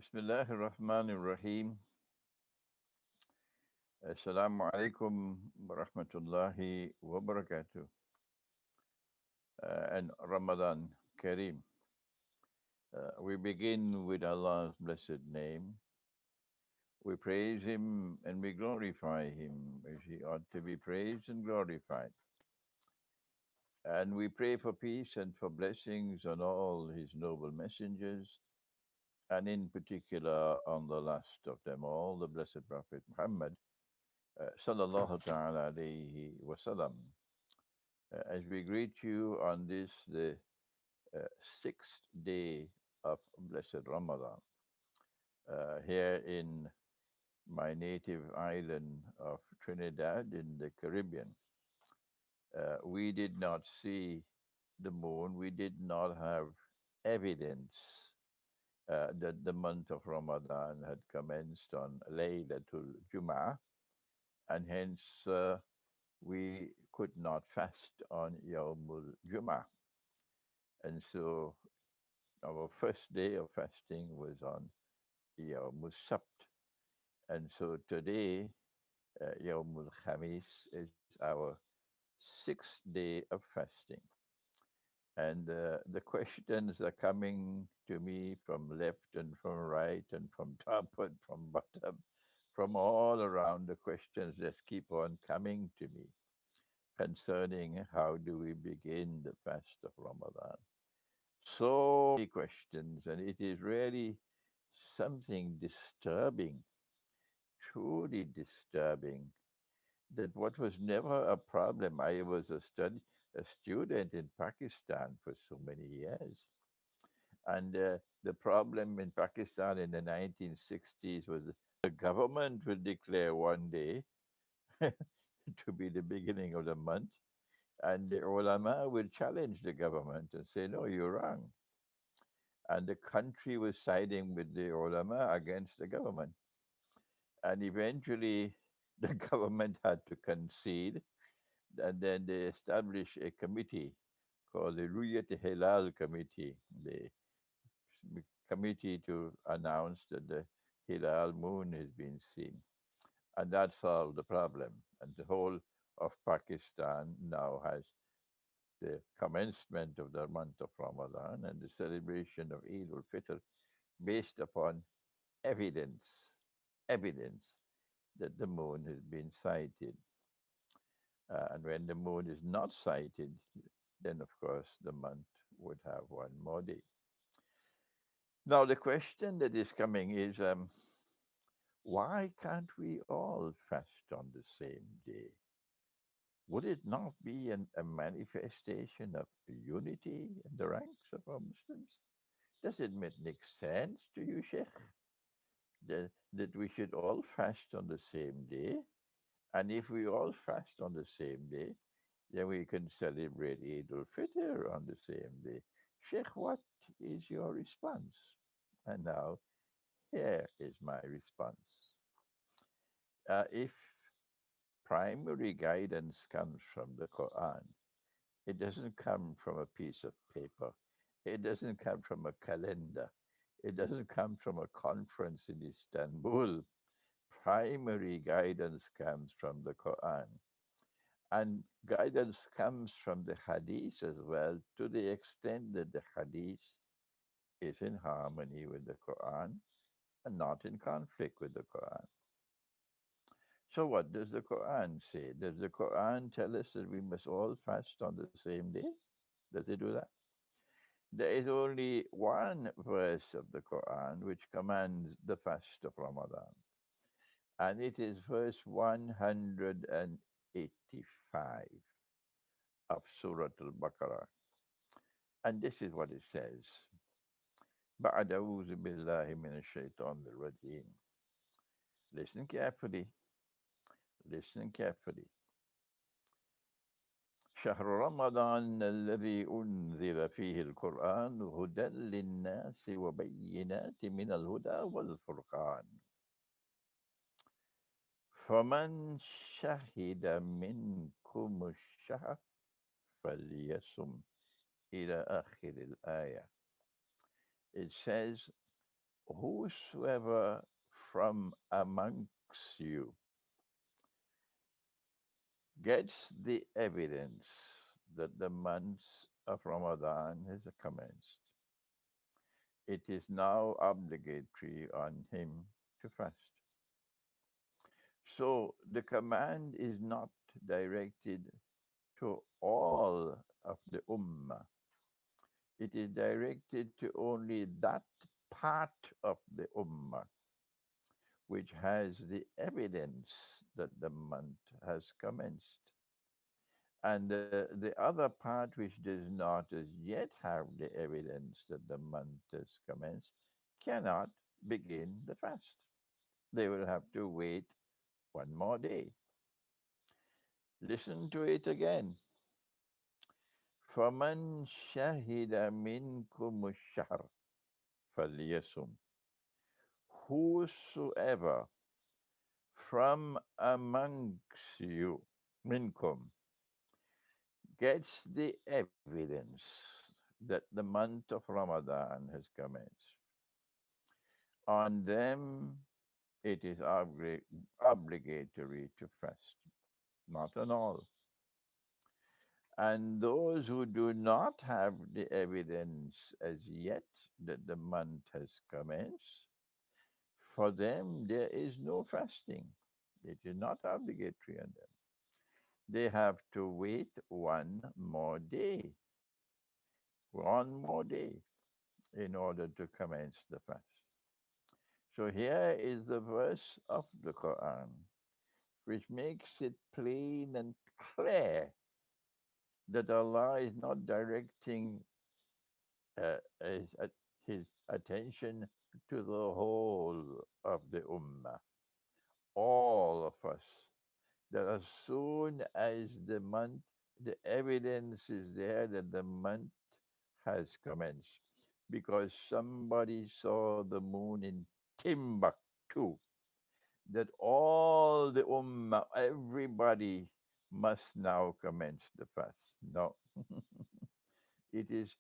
Bismillahir Rahmanir Rahim. Assalamu alaikum wa rahmatullahi wa barakatuh. And Ramadan Kareem. We begin with Allah's blessed name. We praise Him and we glorify Him as He ought to be praised and glorified. And we pray for peace and for blessings on all His noble messengers, and in particular on the last of them all, the Blessed Prophet Muhammad, sallallahu ta'ala alayhi wasallam. As we greet you on this, the sixth day of Blessed Ramadan, here in my native island of Trinidad in the Caribbean. We did not see the moon. We did not have evidence that the month of Ramadan had commenced on Laylatul Jum'ah, and hence we could not fast on Yawmul Jum'ah. And so our first day of fasting was on Yawmul Sabt. And so today, Yawmul Khamis is our sixth day of fasting. And the questions are coming to me from left and from right and from top and from bottom, from all around. The questions just keep on coming to me concerning how do we begin the fast of Ramadan. So many questions, and it is really something disturbing, truly disturbing, that what was never a problem. I was a student in Pakistan for so many years, and the problem in Pakistan in the 1960s was the government would declare one day to be the beginning of the month, and the ulama would challenge the government and say, "No, you're wrong." And the country was siding with the ulama against the government. And eventually, the government had to concede, and then they established a committee called the Ruyat Hilal Committee, the committee to announce that the Hilal moon has been seen. And that solved the problem. And the whole of Pakistan now has the commencement of the month of Ramadan and the celebration of Eid al-Fitr based upon evidence, evidence that the moon has been sighted. And when the moon is not sighted, then of course the month would have one more day. Now the question that is coming is, why can't we all fast on the same day? Would it not be a manifestation of unity in the ranks of our Muslims? Does it make sense to you, Sheikh, that we should all fast on the same day? And if we all fast on the same day, then we can celebrate Eid al-Fitr on the same day. Sheikh, what is your response? And now, here is my response. If primary guidance comes from the Quran, it doesn't come from a piece of paper. It doesn't come from a calendar. It doesn't come from a conference in Istanbul. Primary guidance comes from the Quran. And guidance comes from the Hadith as well, to the extent that the Hadith is in harmony with the Quran and not in conflict with the Quran. So, what does the Quran say? Does the Quran tell us that we must all fast on the same day? Does it do that? There is only one verse of the Quran which commands the fast of Ramadan, and it is verse 185 of Surah Al Baqarah. And this is what it says: بعد أعوذ بالله من الشيطان الرجيم. Listen carefully. Listen carefully. شهر رمضان الذي أنزل فيه القرآن هدى للناس وبينات من الهدى والفرقان فمن شهد منكم الشهر فليصم إلى آخر الآية. It says whosoever from amongst you gets the evidence that the month of Ramadan has commenced, it is now obligatory on him to fast. So the command is not directed to all of the ummah. It is directed to only that part of the ummah which has the evidence that the month has commenced. And the other part which does not as yet have the evidence that the month has commenced cannot begin the fast. They will have to wait one more day. Listen to it again. فَمَنْ شَهِدَ مِنْكُمُ الشَّهْرَ فَلْيَصُمْ. Whosoever from amongst you, minkum, gets the evidence that the month of Ramadan has commenced, on them it is obligatory to fast, not on all. And those who do not have the evidence as yet that the month has commenced, for them there is no fasting. It is not obligatory on them. They have to wait one more day, one more day in order to commence the fast. So here is the verse of the Quran which makes it plain and clear that Allah is not directing uh, his, his attention to the whole of the Ummah, all of us, that as soon as the month, the evidence is there that the month has commenced, because somebody saw the moon in Timbuktu, that all the Ummah, everybody must now commence the fast. No, it is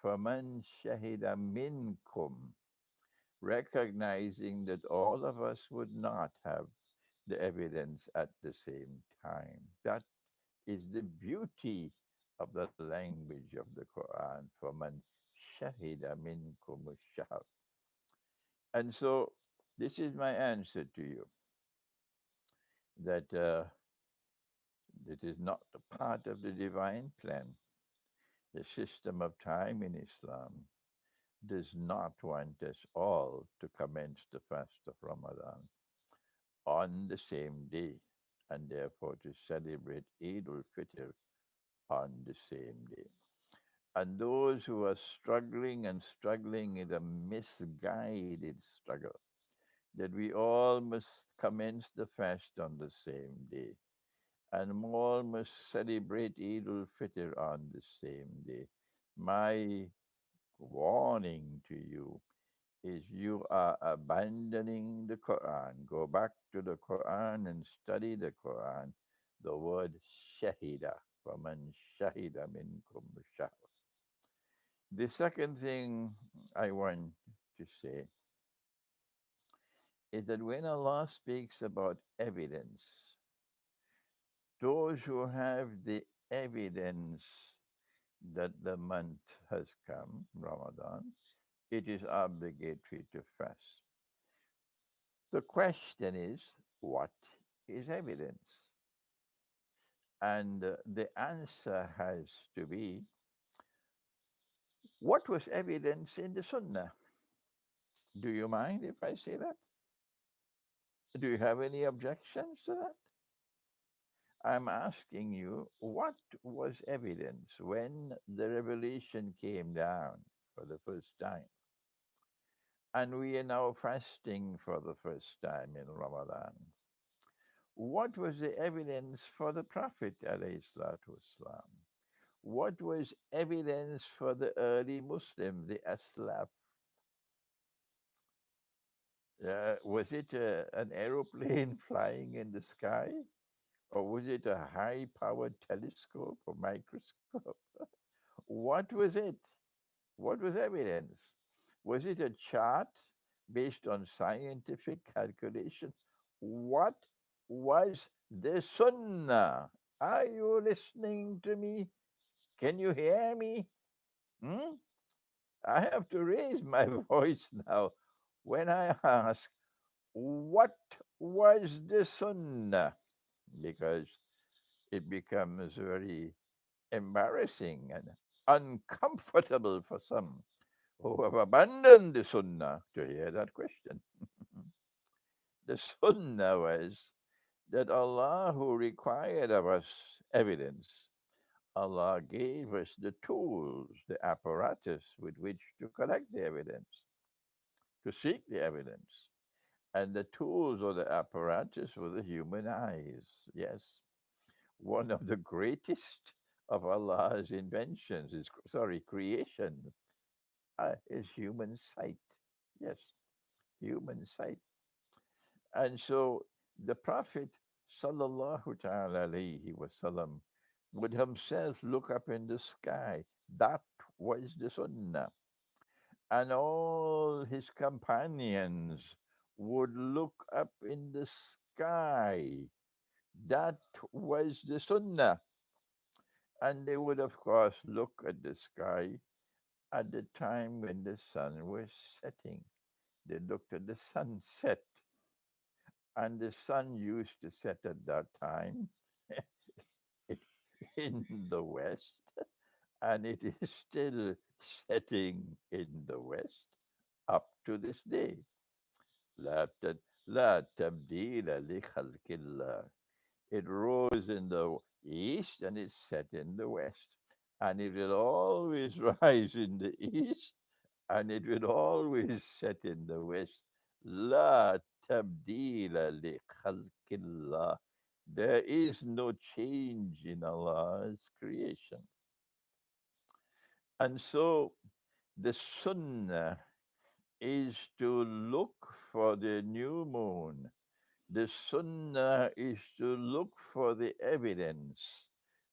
Faman Shahida Minkum, recognizing that all of us would not have the evidence at the same time. That is the beauty of the language of the Quran, for man shahida minkum shahr. And so this is my answer to you, that it is not a part of the divine plan. The system of time in Islam does not want us all to commence the fast of Ramadan on the same day, and therefore to celebrate Eid al-Fitr on the same day. And those who are struggling and struggling in a misguided struggle, that we all must commence the fast on the same day, and all must celebrate Eid al-Fitr on the same day. My warning to you is you are abandoning the Quran. Go back to the Quran and study the Quran. The word shahida, faman shahida minkum shahr. The second thing I want to say is that when Allah speaks about evidence, those who have the evidence that the month has come, Ramadan, it is obligatory to fast. The question is, what is evidence? And the answer has to be, what was evidence in the Sunnah? Do you mind if I say that? Do you have any objections to that? I'm asking you, what was evidence when the revelation came down for the first time? And we are now fasting for the first time in Ramadan. What was the evidence for the Prophet ﷺ? What was evidence for the early Muslim, the Aslaf? Was it an aeroplane flying in the sky? Or was it a high powered telescope or microscope? What was it? What was evidence? Was it a chart? based on scientific calculation. What was the sunnah? Are you listening to me? Can you hear me? Hmm? I have to raise my voice now when I ask, what was the sunnah? Because it becomes very embarrassing and uncomfortable for some who have abandoned the sunnah to hear that question. The sunnah was that Allah, who required of us evidence, Allah gave us the tools, the apparatus with which to collect the evidence, to seek the evidence. And the tools or the apparatus were the human eyes. Yes, one of the greatest of Allah's inventions is, sorry, creation, is human sight. Yes, human sight. And so the Prophet sallallahu ta'ala alayhi wasallam would himself look up in the sky. That was the sunnah. And all his companions would look up in the sky. That was the sunnah. And they would, of course, look at the sky at the time when the sun was setting. They looked at the sunset, and the sun used to set at that time in the west, and it is still setting in the west up to this day. لا تد- لا تبديل لخلق الله. It rose in the east and it set in the west. And it will always rise in the east and it will always set in the west. لا تبديل لخلق الله. There is no change in Allah's creation. And so the sunnah is to look for the new moon. The sunnah is to look for the evidence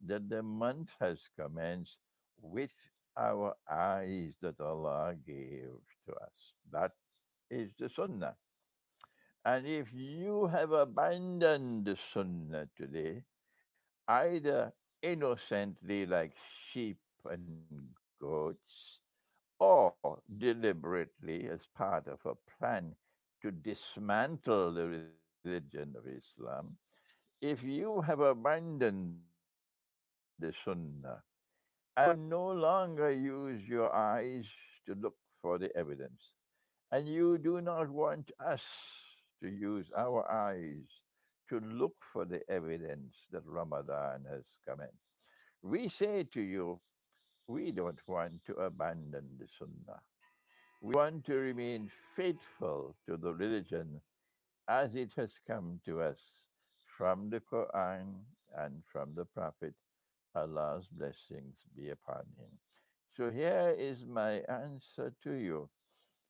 that the month has commenced with our eyes that Allah gave to us. That is the sunnah. And if you have abandoned the sunnah today, either innocently like sheep and goats, or deliberately as part of a plan to dismantle the religion of Islam, if you have abandoned the sunnah and you no longer use your eyes to look for the evidence, and you do not want us to use our eyes to look for the evidence that Ramadan has come in, we say to you, we don't want to abandon the sunnah. We want to remain faithful to the religion as it has come to us from the Quran and from the Prophet. Allah's blessings be upon him. So here is my answer to you.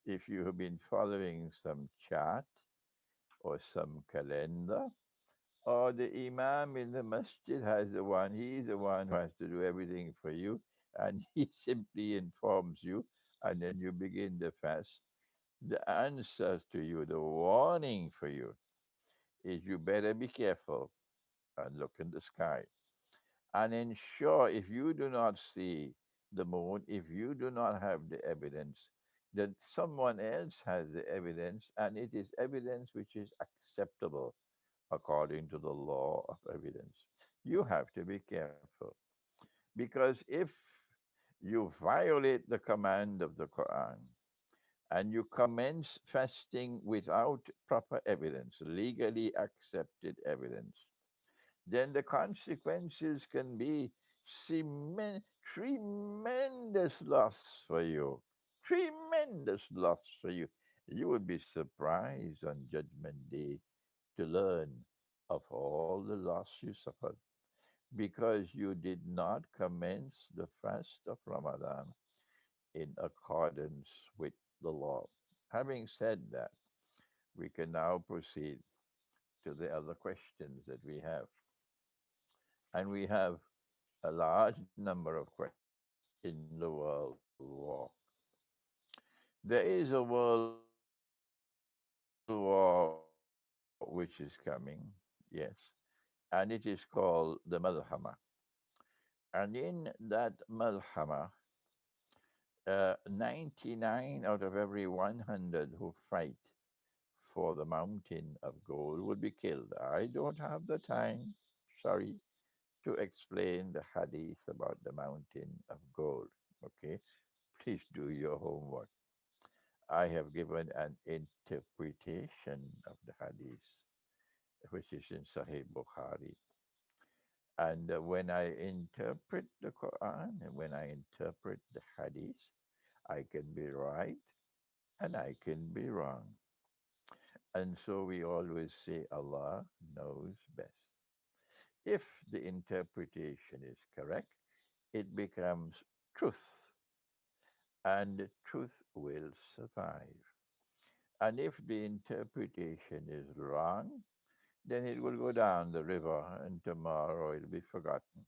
If you have been following some chart or some calendar, or the Imam in the masjid has the one, he's the one who has to do everything for you, and he simply informs you, and then you begin the fast. The answer to you, the warning for you, is you better be careful and look in the sky and ensure if you do not see the moon, if you do not have the evidence, that someone else has the evidence and it is evidence which is acceptable according to the law of evidence. You have to be careful because if you violate the command of the Quran and you commence fasting without proper evidence, legally accepted evidence, then the consequences can be tremendous loss for you. Tremendous loss for you. You would be surprised on Judgment Day to learn of all the loss you suffered because you did not commence the fast of Ramadan in accordance with the law. Having said that, we can now proceed to the other questions that we have. And we have a large number of questions in the world war. There is a world war which is coming, yes, and it is called the Malhama. And in that Malhama, 99 out of every 100 who fight for the mountain of gold will be killed. I don't have the time, sorry, to explain the hadith about the mountain of gold. Okay, please do your homework. I have given an interpretation of the hadith, which is in Sahih Bukhari. And when I interpret the Quran and when I interpret the hadith, I can be right and I can be wrong. And so we always say Allah knows best. If the interpretation is correct, it becomes truth, and truth will survive. And if the interpretation is wrong, then it will go down the river and tomorrow it'll be forgotten.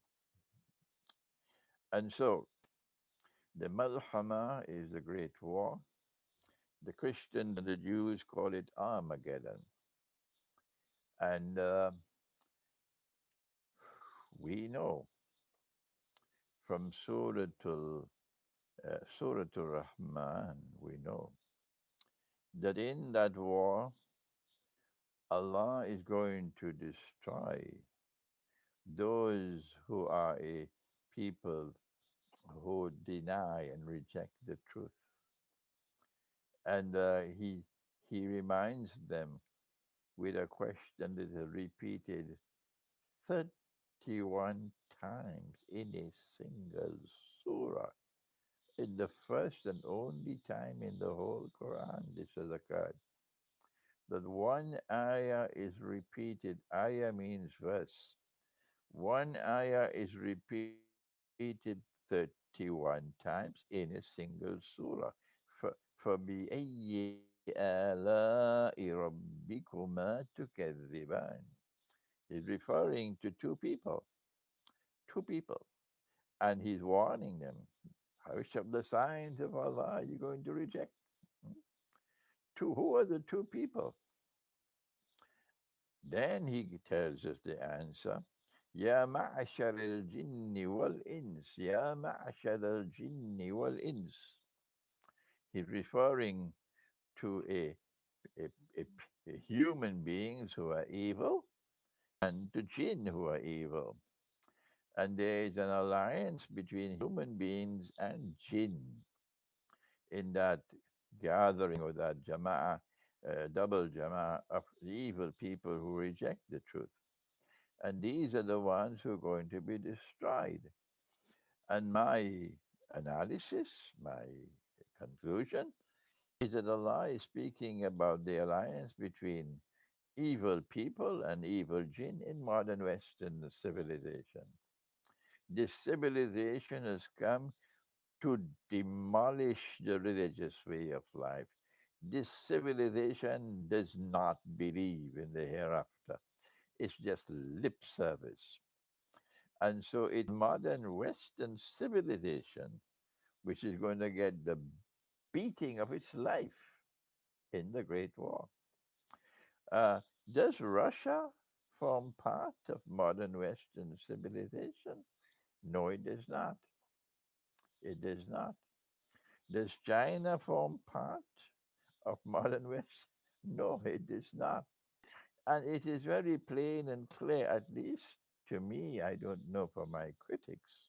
And so the Malhama is the great war. The Christians and the Jews call it Armageddon. And we know from Surah Rahman, we know that in that war, Allah is going to destroy those who are a people who deny and reject the truth. And he reminds them with a question that is repeated 31 times in a single surah. In the first and only time in the whole Quran this has occurred. That one ayah is repeated. Ayah means verse. One ayah is repeated 31 times in a single surah. فَبِأَيِّ آلَاءِ رَبِّكُمَا تُكَذِّبَانِ. He's referring to two people, and he's warning them. Which of the signs of Allah are you going to reject? Hmm? Who are the two people? Then he tells us the answer. يا معشر الجن والإنس يا معشر الجن والإنس. He's referring to a, a, a human beings who are evil and to jinn who are evil. And there is an alliance between human beings and jinn in that gathering or that jama'ah, double jama'ah of evil people who reject the truth. And these are the ones who are going to be destroyed. And my analysis, my conclusion, is that Allah is speaking about the alliance between evil people and evil jinn in modern Western civilization. This civilization has come to demolish the religious way of life. This civilization does not believe in the hereafter. It's just lip service. And so it's modern Western civilization which is going to get the beating of its life in the Great War. Uh, does Russia form part of modern Western civilization? No, it does not. It does not. Does China form part of modern West? No, it does not. And it is very plain and clear, at least to me, I don't know for my critics,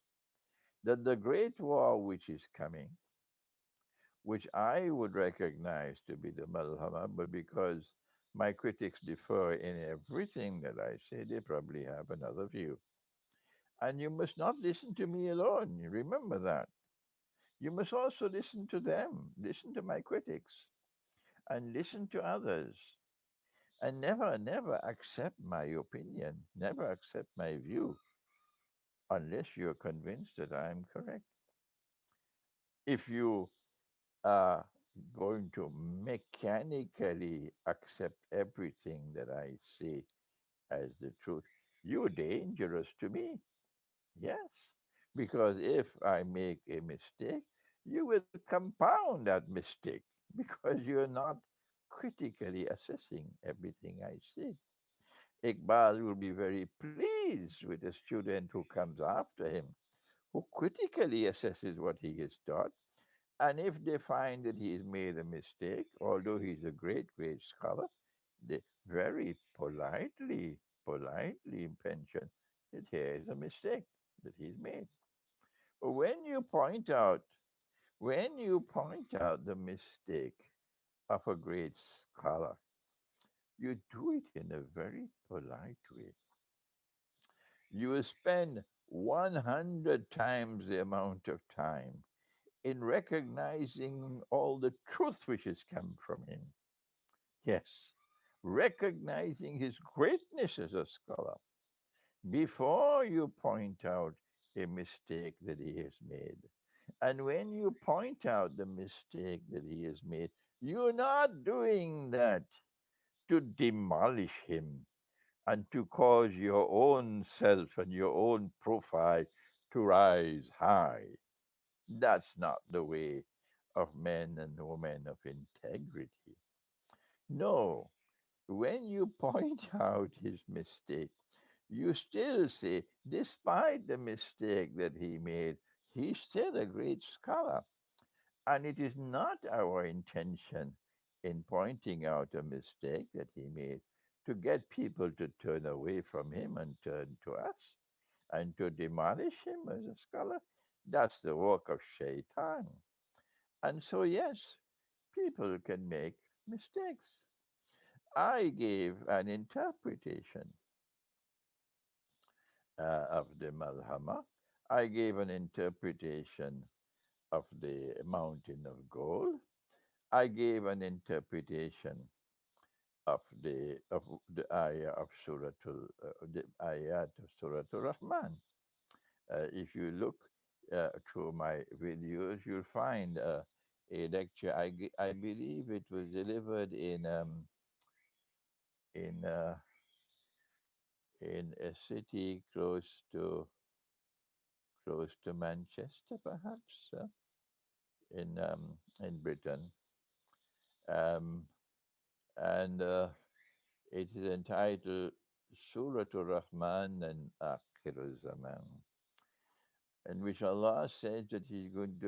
that the Great War which is coming, which I would recognize to be the Malhama, but because my critics differ in everything that I say, they probably have another view. And you must not listen to me alone. Remember that. You must also listen to them, listen to my critics, and listen to others. And never, never accept my opinion, never accept my view, unless you're convinced that I'm correct. If you are going to mechanically accept everything that I say as the truth, you're dangerous to me. Yes. Because if I make a mistake, you will compound that mistake because you're not critically assessing everything I say. Iqbal will be very pleased with a student who comes after him, who critically assesses what he has taught. And if they find that he has made a mistake, although he's a great, great scholar, they very politely mention that here is a mistake that he's made. When you point out, when you point out the mistake of a great scholar, you do it in a very polite way. You will spend 100 times the amount of time in recognizing all the truth which has come from him. Yes, recognizing his greatness as a scholar before you point out a mistake that he has made. And when you point out the mistake that he has made, you're not doing that to demolish him and to cause your own self and your own profile to rise high. That's not the way of men and women of integrity. No, when you point out his mistake, you still say, despite the mistake that he made, he's still a great scholar. And it is not our intention in pointing out a mistake that he made to get people to turn away from him and turn to us and to demolish him as a scholar. That's the work of Shaitan. And so, yes, people can make mistakes. I gave an interpretation of the Malhama. I gave an interpretation of the mountain of gold. I gave an interpretation of the ayah of the ayat of Surah Rahman. If you look through my videos, you'll find a lecture. I believe it was delivered in in a city close to Manchester, perhaps in Britain, um, and it is entitled Surah Rahman and Akhir Zaman, in which Allah says that He's going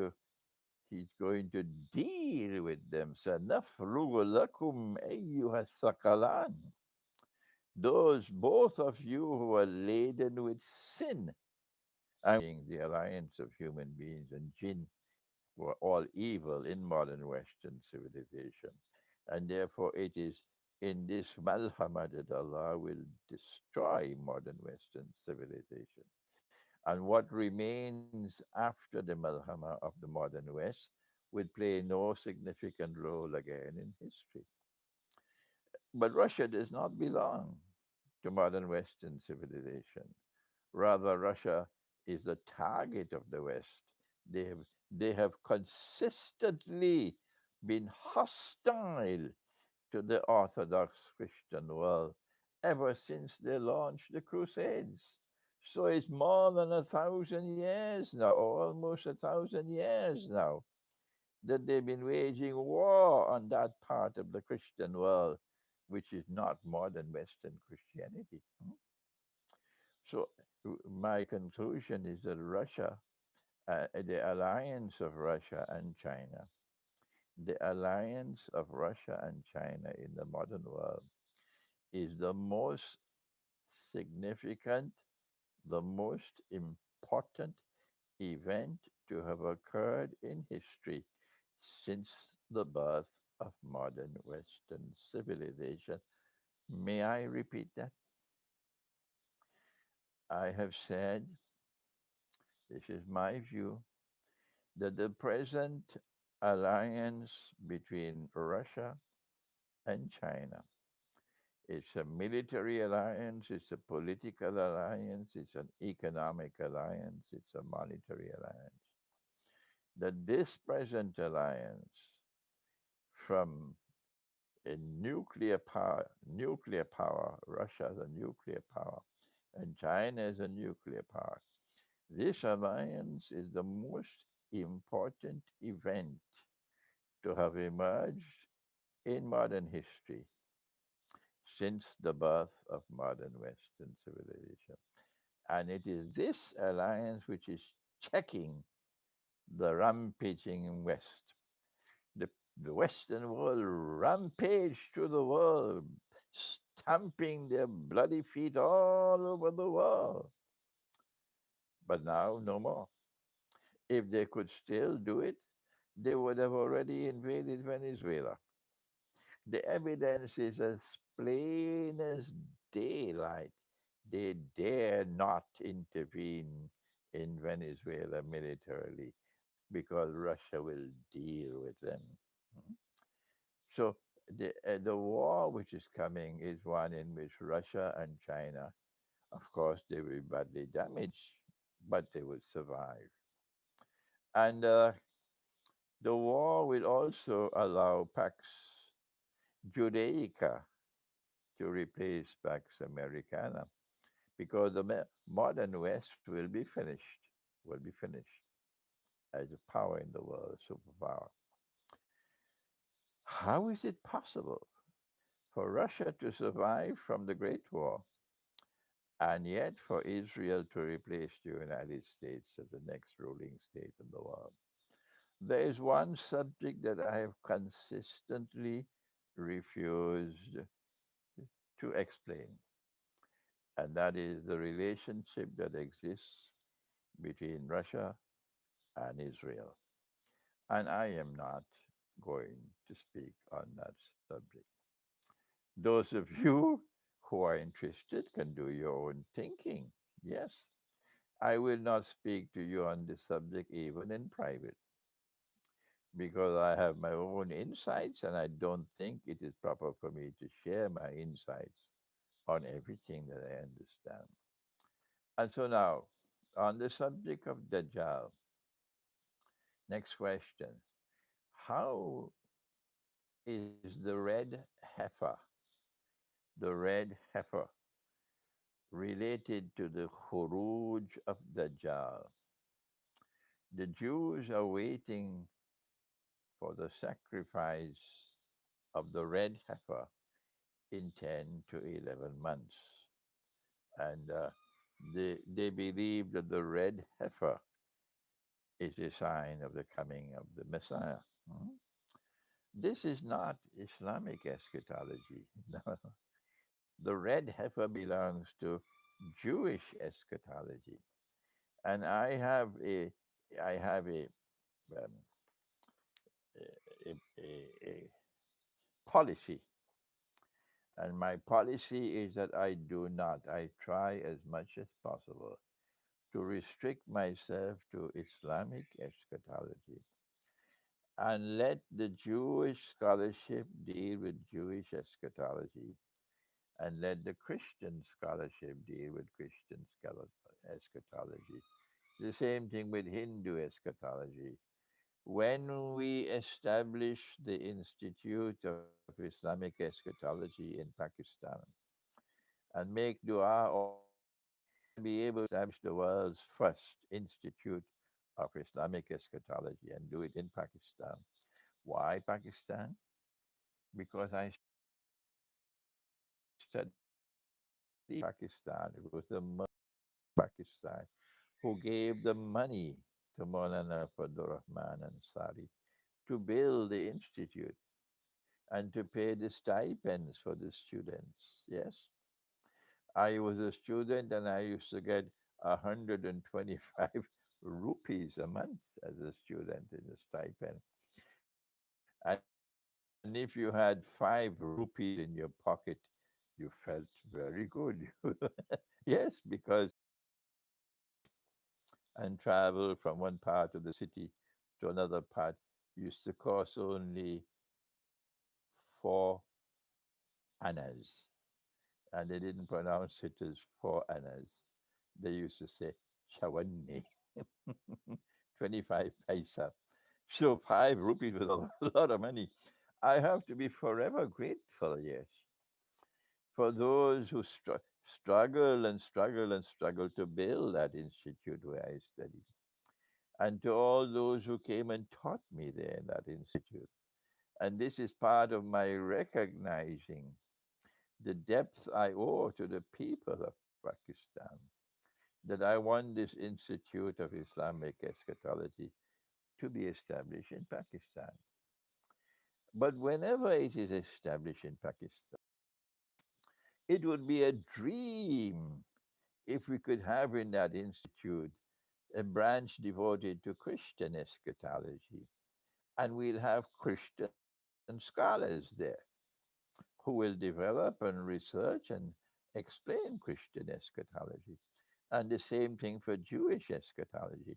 to deal with them. Sanafrugu lakum ayyuha thaqalan. Those both of you who are laden with sin. I'm saying the alliance of human beings and jinn were all evil in modern Western civilization. And therefore it is in this malhama that Allah will destroy modern Western civilization. And what remains after the malhama of the modern West will play no significant role again in history. But Russia does not belong to modern Western civilization. Rather, Russia is the target of the West. They have consistently been hostile to the Orthodox Christian world ever since they launched the Crusades. So it's more than 1,000 years now, almost 1,000 years now, that they've been waging war on that part of the Christian world, which is not modern Western Christianity. So my conclusion is that the alliance of Russia and China, the alliance of Russia and China in the modern world is the most significant, the most important event to have occurred in history since the birth of modern Western civilization. May I repeat that? I have said, this is my view, that the present alliance between Russia and China, it's a military alliance, it's a political alliance, it's an economic alliance, it's a monetary alliance. That this present alliance, from a nuclear power, Russia is a nuclear power, and China is a nuclear power. This alliance is the most important event to have emerged in modern history since the birth of modern Western civilization. And it is this alliance which is checking the rampaging West. The, the Western world rampage through the world, stamping their bloody feet all over the world. But now, no more. If they could still do it, they would have already invaded Venezuela. The evidence is as plain as daylight. They dare not intervene in Venezuela militarily because Russia will deal with them. Mhm. So the war which is coming is one in which Russia and China, of course, they will be badly damaged, but they will survive. And the war will also allow Pax Judaica to replace Pax Americana because the modern West will be finished as a power in the world, superpower. How is it possible for Russia to survive from the Great War and yet for Israel to replace the United States as the next ruling state in the world? There is one subject that I have consistently refused to explain, and that is the relationship that exists between Russia and Israel. And I am not going to speak on that subject. Those of you who are interested can do your own thinking. Yes, I will not speak to you on this subject even in private because I have my own insights and I don't think it is proper for me to share my insights on everything that I understand. And so now, on the subject of Dajjal, next question. How is the red heifer, related to the Khuruj of Dajjal? The Jews are waiting for the sacrifice of the red heifer in 10 to 11 months. And they believe that the red heifer is a sign of the coming of the Messiah. Hmm? This is not Islamic eschatology. No. The red heifer belongs to Jewish eschatology. And I have um, a policy. And my policy is that I try as much as possible to restrict myself to Islamic eschatology and let the Jewish scholarship deal with Jewish eschatology and let the Christian scholarship deal with Christian eschatology. The same thing with Hindu eschatology. When we established the Institute of Islamic Eschatology in Pakistan and make dua all the time and be able to establish the world's first Institute of Islamic Eschatology and do it in Pakistan. Why Pakistan? Because I studied Pakistan. It was the Pakistan who gave the money to Maulana Fadl Rahman Ansari to build the institute and to pay the stipends for the students. Yes, I was a student and I used to get 125 rupees a month as a student in a stipend. And if you had 5 rupees in your pocket, you felt very good. Yes, because to go and travel from one part of the city to another part used to cost only 4 annas. And they didn't pronounce it as 4 annas. They used to say chawanne, 25 paisa. So 5 rupees was a lot of money. I have to be forever grateful, yes, for those who struggle and struggle and struggle to build that institute where I studied, and to all those who came and taught me there in that institute. And this is part of my recognizing the depth I owe to the people of Pakistan, that I want this Institute of Islamic Eschatology to be established in Pakistan. But whenever it is established in Pakistan, it would be a dream if we could have in that institute a branch devoted to Christian eschatology. And we'll have Christian scholars there who will develop and research and explain Christian eschatology. And the same thing for Jewish eschatology.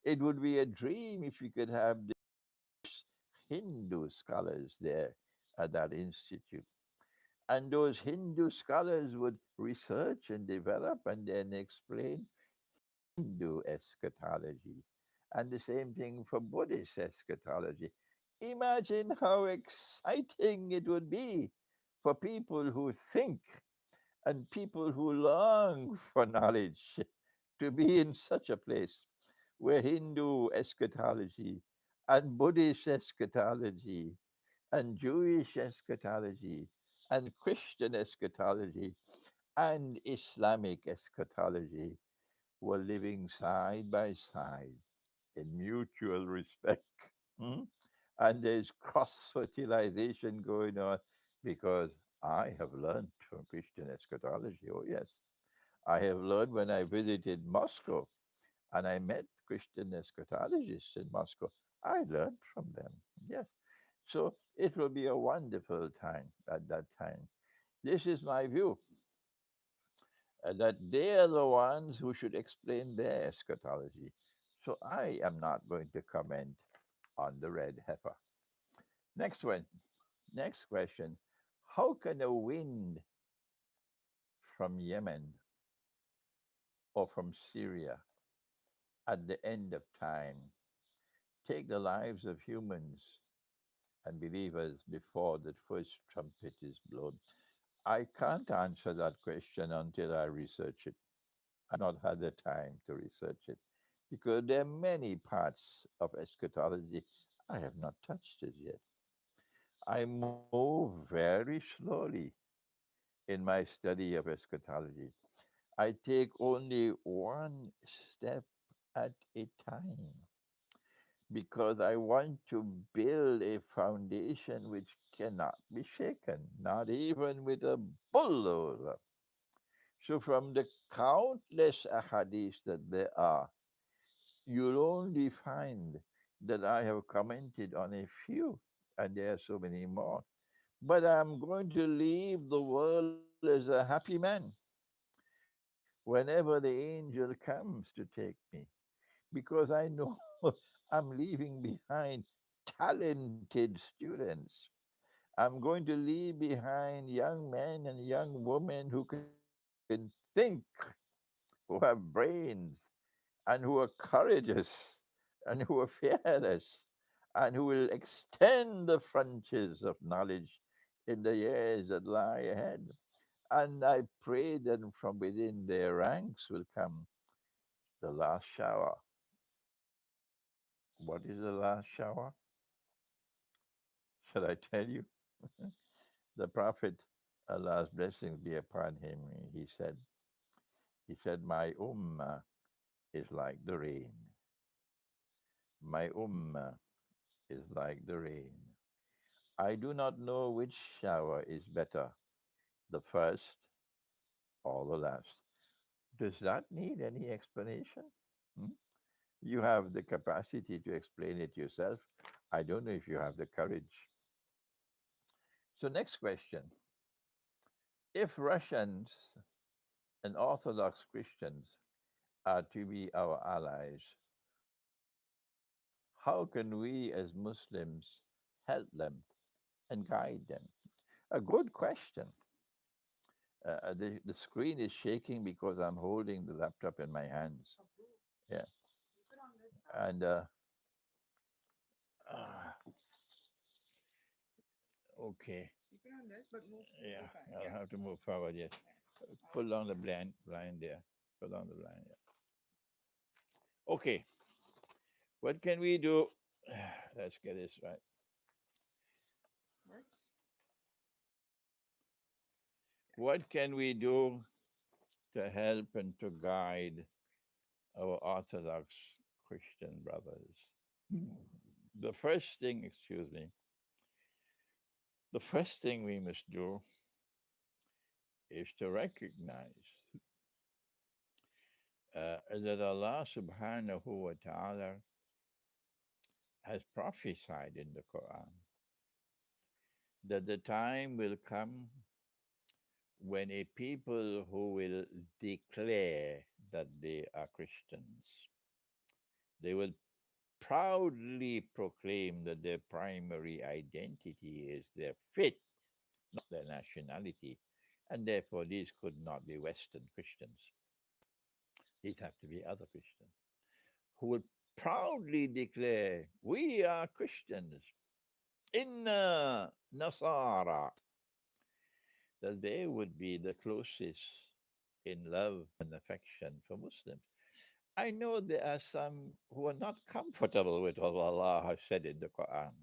It would be a dream if we could have the Hindu scholars there at that institute. And those Hindu scholars would research and develop and then explain Hindu eschatology. And the same thing for Buddhist eschatology. Imagine how exciting it would be for people who think and people who long for knowledge to be in such a place where Hindu eschatology and Buddhist eschatology and Jewish eschatology and Christian eschatology and Islamic eschatology were living side by side in mutual respect. Hmm? And there's cross fertilization going on because I have learned from Christian eschatology. Oh, yes. I have learned when I visited Moscow and I met Christian eschatologists in Moscow. I learned from them. Yes. So it will be a wonderful time at that time. This is my view, that they are the ones who should explain their eschatology. So I am not going to comment on the red heifer. Next one. Next question. How can a wind from Yemen or from Syria at the end of time take the lives of humans and believers before the first trumpet is blown? I can't answer that question until I research it. I've not had the time to research it because there are many parts of eschatology I have not touched it yet. I move very slowly in my study of eschatology. I take only one step at a time because I want to build a foundation which cannot be shaken, not even with a bulldozer. So, from the countless ahadiths that there are, you'll only find that I have commented on a few, and there are so many more. But I'm going to leave the world as a happy man whenever the angel comes to take me, because I know I'm leaving behind talented students. I'm going to leave behind young men and young women who can think, who have brains, and who are courageous, and who are fearless, and who will extend the frontiers of knowledge in the years that lie ahead. And I pray that from within their ranks will come the last shower. What is the last shower? Shall I tell you? The Prophet, Allah's blessings be upon him, he said, my ummah is like the rain. My ummah is like the rain. I do not know which shower is better, the first or the last. Does that need any explanation? Hmm? You have the capacity to explain it yourself. I don't know if you have the courage. So, next question. If Russians and Orthodox Christians are to be our allies, how can we as Muslims help them and guide them? A good question. The screen is shaking because I'm holding the laptop in my hands. Yeah. And ah, okay. Yeah, I'll have to move forward. Yes. Pull on the blind there. Pull on the blind. Yeah. Okay. What can we do? Let's get this right. What can we do to help and to guide our Orthodox Christian brothers? The first thing, excuse me, the first thing we must do is to recognize that Allah subhanahu wa ta'ala has prophesied in the Quran that the time will come when a people who will declare that they are Christians, they will proudly proclaim that their primary identity is their faith, not their nationality, and therefore these could not be Western Christians. These have to be other Christians who will proudly declare, "We are Christians, inna Nasara," that they would be the closest in love and affection for Muslims. I know there are some who are not comfortable with what Allah has said in the Quran.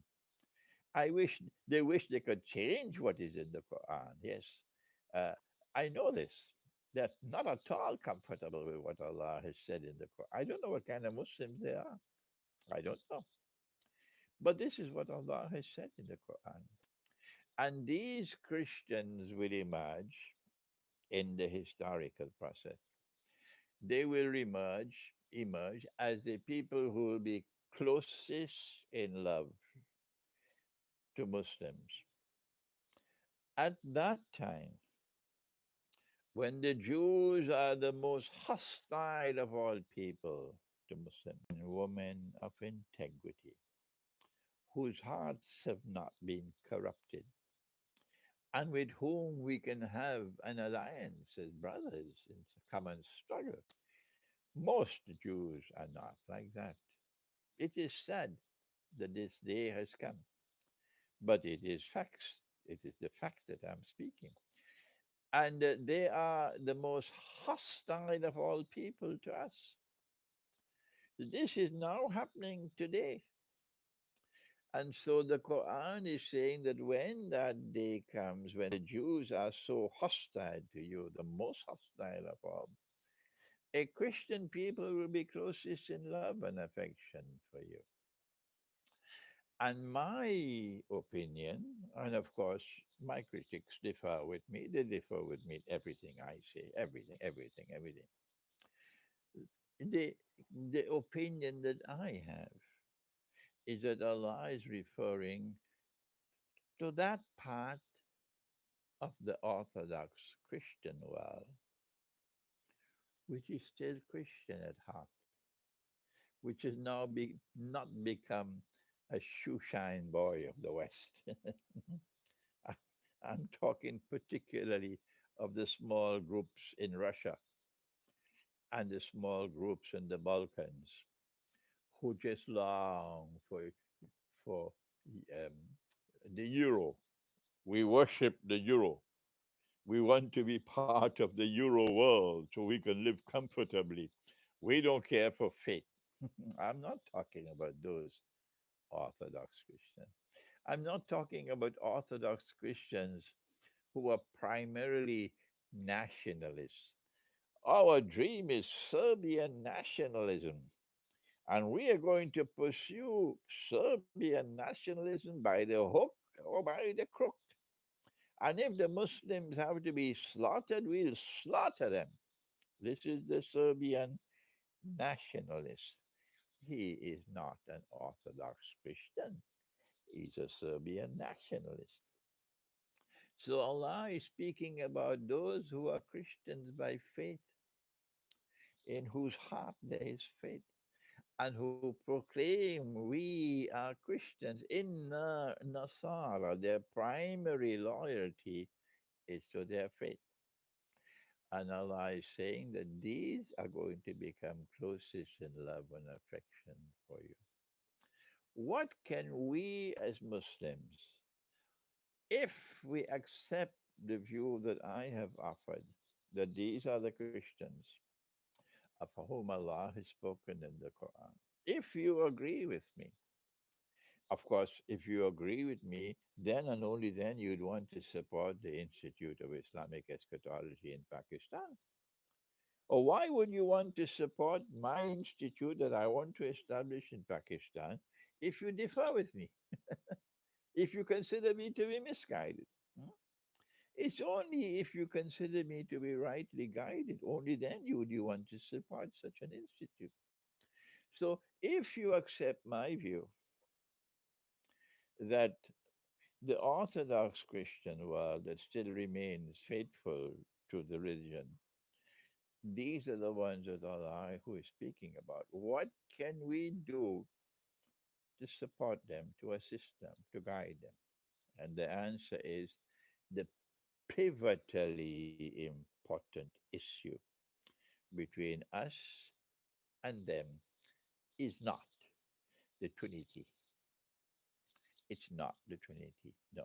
They wish they could change what is in the Quran. Yes, uh, I know this. They're not at all comfortable with what Allah has said in the Quran. I don't know what kind of Muslims they are. I don't know. But this is what Allah has said in the Quran. And these Christians will emerge in the historical process. They will emerge as the people who will be closest in love to Muslims. At that time, when the Jews are the most hostile of all people to Muslims, and women of integrity, whose hearts have not been corrupted, and with whom we can have an alliance as brothers in common struggle. Most Jews are not like that. It is sad that this day has come, but it is facts. It is the fact that I'm speaking. And they are the most hostile of all people to us. This is now happening today. And so the Quran is saying that when that day comes, when the Jews are so hostile to you, the most hostile of all, a Christian people will be closest in love and affection for you. And my opinion, and of course, my critics differ with me. They differ with me in everything I say, everything. The, the opinion that I have is that Allah is referring to that part of the Orthodox Christian world, which is still Christian at heart, which has now not become a shoeshine boy of the West. I- I'm talking particularly of the small groups in Russia and the small groups in the Balkans who just long for um, the euro. We worship the euro. We want to be part of the euro world so we can live comfortably. We don't care for faith. I'm not talking about those Orthodox Christians. I'm not talking about Orthodox Christians who are primarily nationalists. Our dream is Serbian nationalism, and we are going to pursue Serbian nationalism by the hook or by the crook. And if the Muslims have to be slaughtered, we'll slaughter them. This is the Serbian nationalist. He is not an Orthodox Christian. He's a Serbian nationalist. So Allah is speaking about those who are Christians by faith, in whose heart there is faith, and who proclaim we are Christians. In Nasara, their primary loyalty is to their faith. And Allah is saying that these are going to become closest in love and affection for you. What can we as Muslims, if we accept the view that I have offered, that these are the Christians of whom Allah has spoken in the Quran, if you agree with me, Of course, if you agree with me, then and only then you'd want to support the Institute of Islamic Eschatology in Pakistan. Or why would you want to support my institute that I want to establish in Pakistan if you differ with me, if you consider me to be misguided? Hmm? It's only if you consider me to be rightly guided, only then would you want to support such an institute. So if you accept my view that the Orthodox Christian world that still remains faithful to the religion, these are the ones that are I who is speaking about. What can we do to support them, to assist them, to guide them? And the answer is the pivotally important issue between us and them is not the Trinity. It's not the Trinity. No.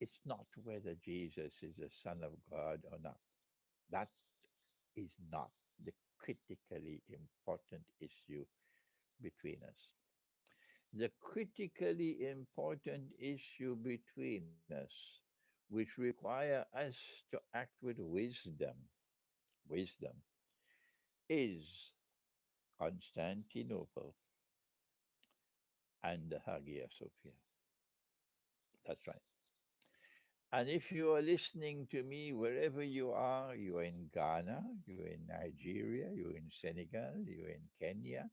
It's not whether Jesus is the Son of God or not. That is not the critically important issue between us. The critically important issue between us, which require us to act with wisdom, is Constantinople and the Hagia Sophia. That's right. And if you are listening to me wherever you are in Ghana, you're in Nigeria, you're in Senegal, you're in Kenya,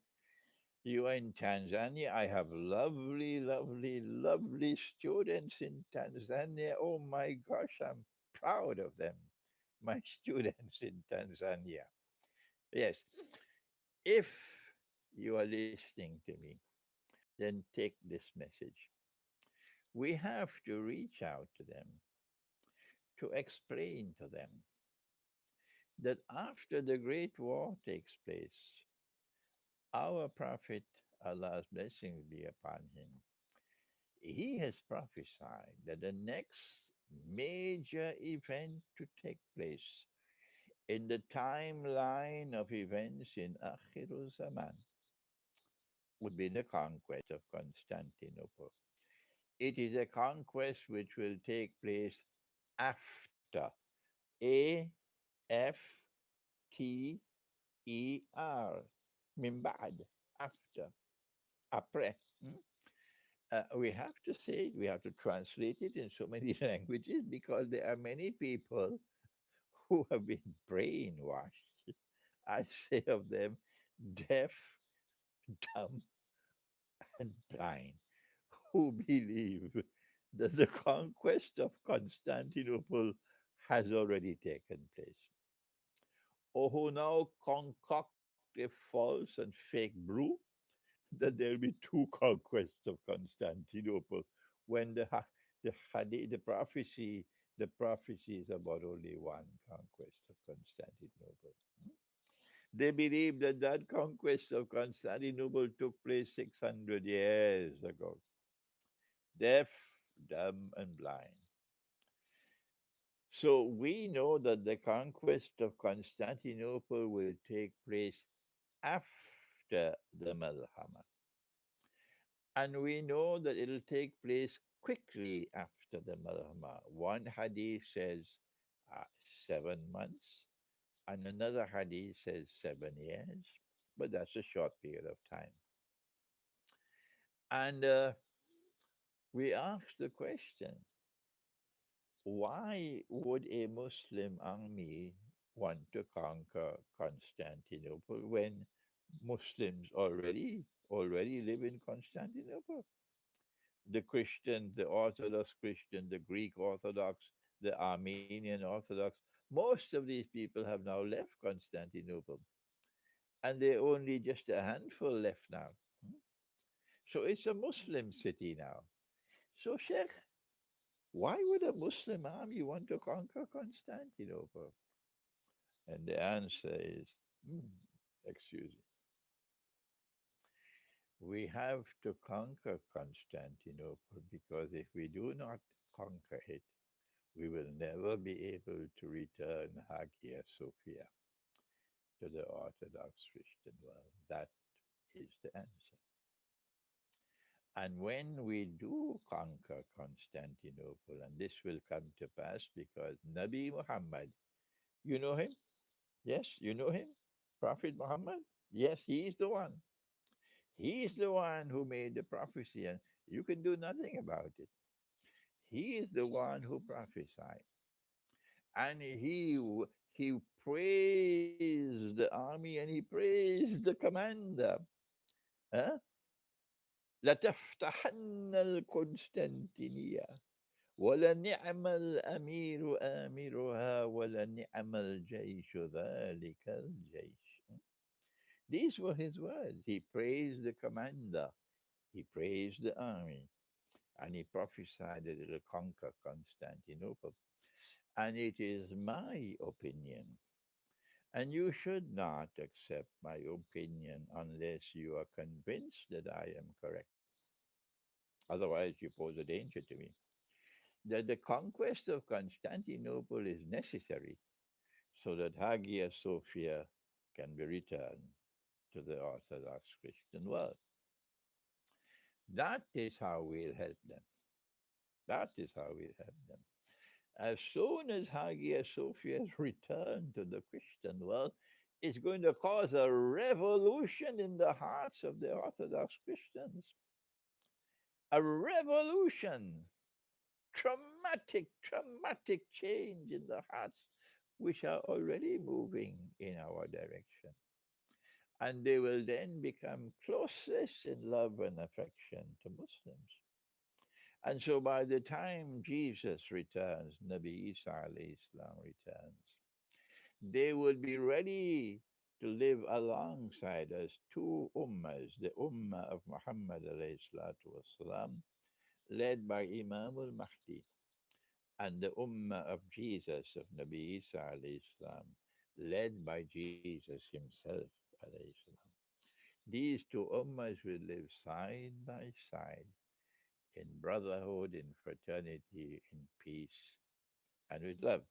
you are in Tanzania. I have lovely, lovely, lovely students in Tanzania. Oh my gosh, I'm proud of them. My students in Tanzania. Yes, if you are listening to me, then take this message. We have to reach out to them to explain to them that after the Great War takes place, our Prophet, Allah's blessings be upon him, he has prophesied that the next major event to take place in the timeline of events in Akhirul Zaman would be the conquest of Constantinople. It is a conquest which will take place after A F T ER, min ba'd, after, après. We have to say it, we have to translate it in so many languages because there are many people who have been brainwashed. I say of them, deaf, dumb, and blind, who believe that the conquest of Constantinople has already taken place, or who now concoct a false and fake brew that there'll be two conquests of Constantinople when the prophecy is about only one conquest of Constantinople. They believe that that conquest of Constantinople took place 600 years ago. Deaf, dumb, and blind. So we know that the conquest of Constantinople will take place after the Malhama. And we know that it'll take place quickly after the Malhama. One hadith says 7 months, and another hadith says 7 years, but that's a short period of time. And we ask the question, why would a Muslim army want to conquer Constantinople when Muslims already live in Constantinople? The Christian, the Orthodox Christian, the Greek Orthodox, the Armenian Orthodox, most of these people have now left Constantinople, and there are only just a handful left now. So it's a Muslim city now. So, Sheikh, why would a Muslim army want to conquer Constantinople? And the answer is, hmm, excuse me, we have to conquer Constantinople because if we do not conquer it, we will never be able to return Hagia Sophia to the Orthodox Christian world. That is the answer. And when we do conquer Constantinople, and this will come to pass because Nabi Muhammad, you know him? Yes, you know him? Prophet Muhammad? Yes, he is the one. He is the one who made the prophecy, and you can do nothing about it. He is the one who prophesied. And he praised the army and he praised the commander. Huh? لتفتحن القسطنطينية ولنعم الأمير آمرها ولنعم الجيش ذلك الجيش. These were his words. He praised the commander, he praised the army, and he prophesied that it will conquer Constantinople. And it is my opinion, and you should not accept my opinion unless you are convinced that I am correct. Otherwise, you pose a danger to me. That the conquest of Constantinople is necessary so that Hagia Sophia can be returned to the Orthodox Christian world. That is how we'll help them. That is how we'll help them. As soon as Hagia Sophia is returned to the Christian world, it's going to cause a revolution in the hearts of the Orthodox Christians. A revolution, traumatic change in the hearts, which are already moving in our direction. And they will then become closest in love and affection to Muslims. And so by the time Jesus returns, Nabi Isa alayhi salam returns, they would be ready to live alongside us two ummahs, the ummah of Muhammad alayhi salatu wasalam, led by Imam al-Mahdi, and the ummah of Jesus, of Nabi Isa alayhi salam, led by Jesus himself alayhi salam. These two ummahs will live side by side in brotherhood, in fraternity, in peace, and with love.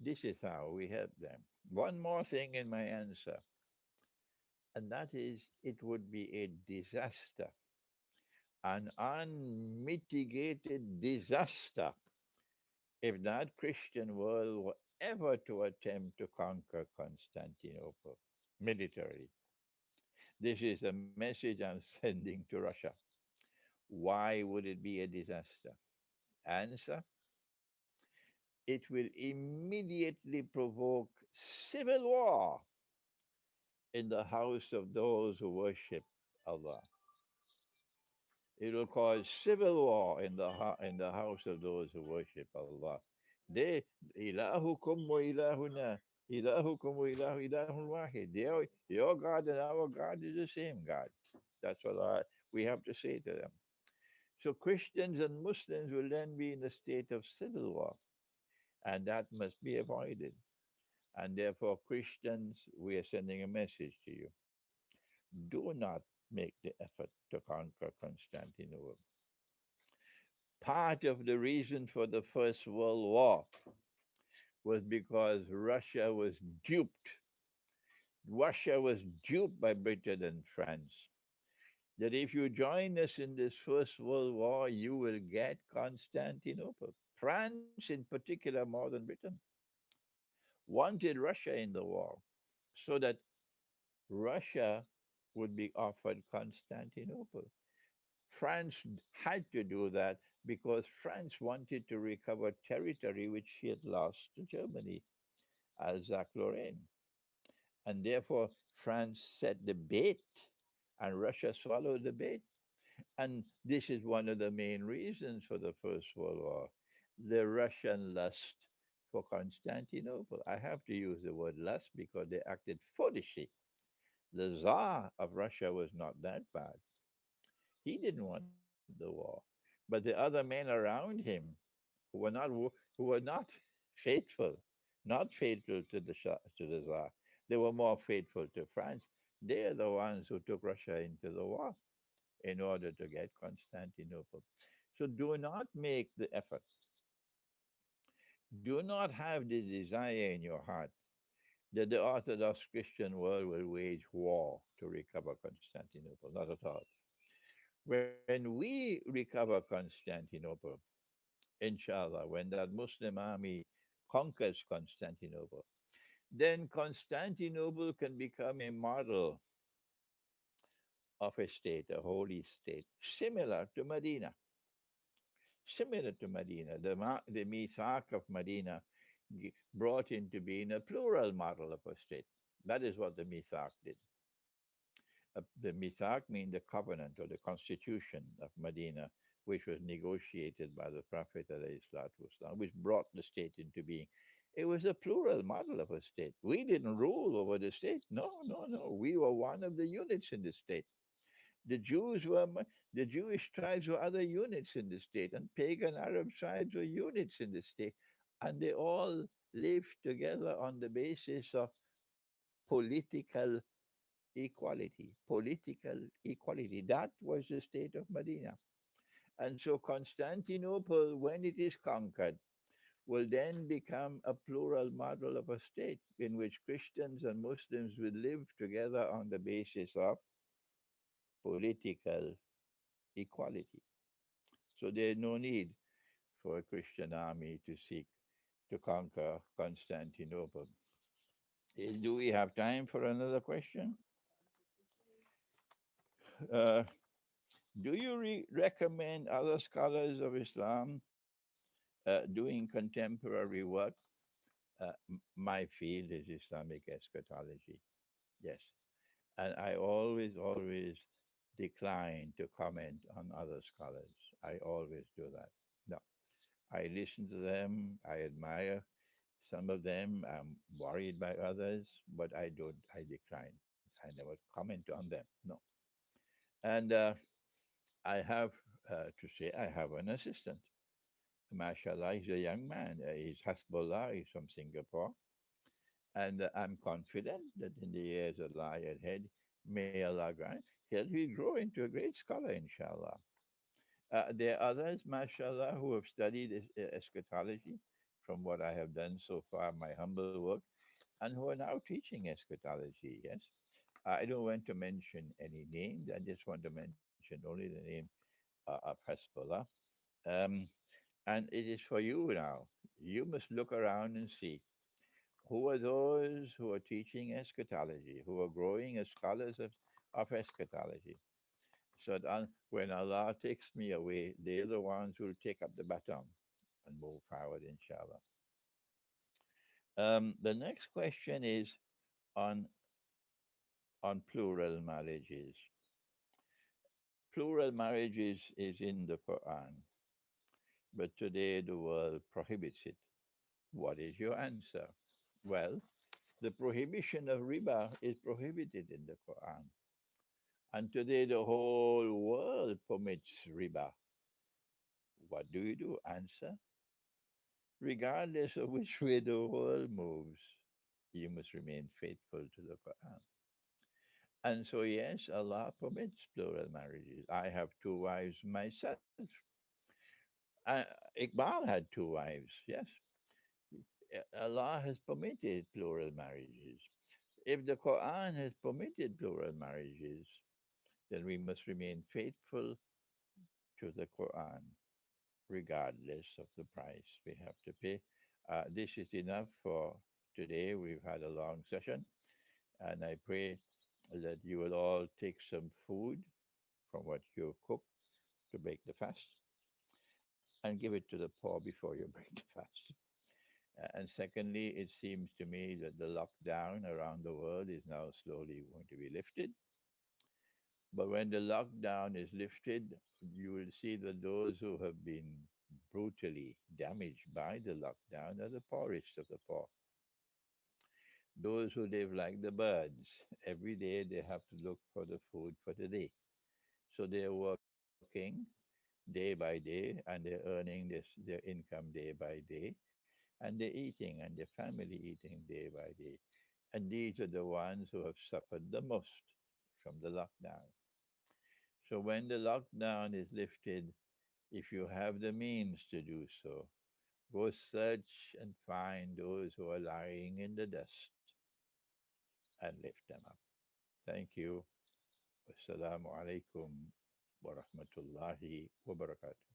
This is how we help them. One more thing in my answer, and that is it would be a disaster, an unmitigated disaster, if that Christian world were ever to attempt to conquer Constantinople militarily. This is a message I'm sending to Russia. Why would it be a disaster? Answer: it will immediately provoke civil war in the house of those who worship Allah. It will cause civil war in in the house of those who worship Allah. They ilahukum wa ilahuna ilahukum wa ilahun wahid. Your God and our God is the same God. That's what we have to say to them. So Christians and Muslims will then be in a state of civil war, and that must be avoided. And therefore, Christians, we are sending a message to you. Do not make the effort to conquer Constantinople. Part of the reason for the First World War was because Russia was duped. Russia was duped by Britain and France. That if you join us in this First World War, you will get Constantinople. France, in particular, more than Britain, wanted Russia in the war so that Russia would be offered Constantinople. France had to do that because France wanted to recover territory which she had lost to Germany, Alsace-Lorraine. And therefore, France set the bait and Russia swallowed the bait. And this is one of the main reasons for the First World War, the Russian lust for Constantinople. I have to use the word lust because they acted foolishly. The Tsar of Russia was not that bad. He didn't want the war. But the other men around him who were not faithful, not faithful to to the Tsar, they were more faithful to France. They are the ones who took Russia into the war in order to get Constantinople. So do not make the effort. Do not have the desire in your heart that the Orthodox Christian world will wage war to recover Constantinople. Not at all. When we recover Constantinople, inshallah, when that Muslim army conquers Constantinople, then Constantinople can become a model of a state, a holy state, similar to Medina. Similar to Medina. The Mithaq of Medina brought into being a plural model of a state. That is what the Mithaq did. The Mithaq means the covenant or the constitution of Medina, which was negotiated by the Prophet ﷺ, which brought the state into being. It was a plural model of a state. We didn't rule over the state. No, no, no. We were one of the units in the state. The Jews were, the Jewish tribes were other units in the state, and pagan Arab tribes were units in the state. And they all lived together on the basis of political equality. Political equality. That was the state of Medina. And so Constantinople, when it is conquered, will then become a plural model of a state in which Christians and Muslims will live together on the basis of political equality. So there's no need for a Christian army to seek to conquer Constantinople. Do we have time for another question? Uh, do you recommend other scholars of Islam doing contemporary work? My field is Islamic eschatology. Yes. And I always decline to comment on other scholars. I always do that. No. I listen to them. I admire some of them. I'm worried by others, but I decline. I never comment on them. No. And I have to say, I have an assistant. MashaAllah, he's a young man. He's Hasbullah, he's from Singapore. And I'm confident that in the years that lie ahead, may Allah grant, he'll grow into a great scholar, inshallah. There are others, mashallah, who have studied eschatology from what I have done so far, my humble work, and who are now teaching eschatology, yes. I don't want to mention any names. I just want to mention only the name of Hezbollah. Um, and it is for you now. You must look around and see who are those who are teaching eschatology, who are growing as scholars of eschatology. So that when Allah takes me away, they're the ones who will take up the baton and move forward, inshallah. The next question is on plural marriages. Plural marriages is in the Quran, but today the world prohibits it. What is your answer? Well, the prohibition of riba is prohibited in the Quran. And today the whole world permits riba. What do you do? Answer. Regardless of which way the world moves, you must remain faithful to the Quran. And so, yes, Allah permits plural marriages. I have two wives myself. Uh, Iqbal had two wives, yes. Allah has permitted plural marriages. If the Quran has permitted plural marriages, then we must remain faithful to the Quran, regardless of the price we have to pay. This is enough for today. We've had a long session, and I pray that you will all take some food from what you cook to break the fast and give it to the poor before you break the fast. And secondly, it seems to me that the lockdown around the world is now slowly going to be lifted. But when the lockdown is lifted, you will see that those who have been brutally damaged by the lockdown are the poorest of the poor. Those who live like the birds. Every day they have to look for the food for the day. So they are working day by day and they're earning their income day by day and they're eating and their family eating day by day. And these are the ones who have suffered the most from the lockdown. So when the lockdown is lifted, if you have the means to do so, go search and find those who are lying in the dust and lift them up. Thank you. Wassalamu alaikum wa rahmatullahi wa barakatuh.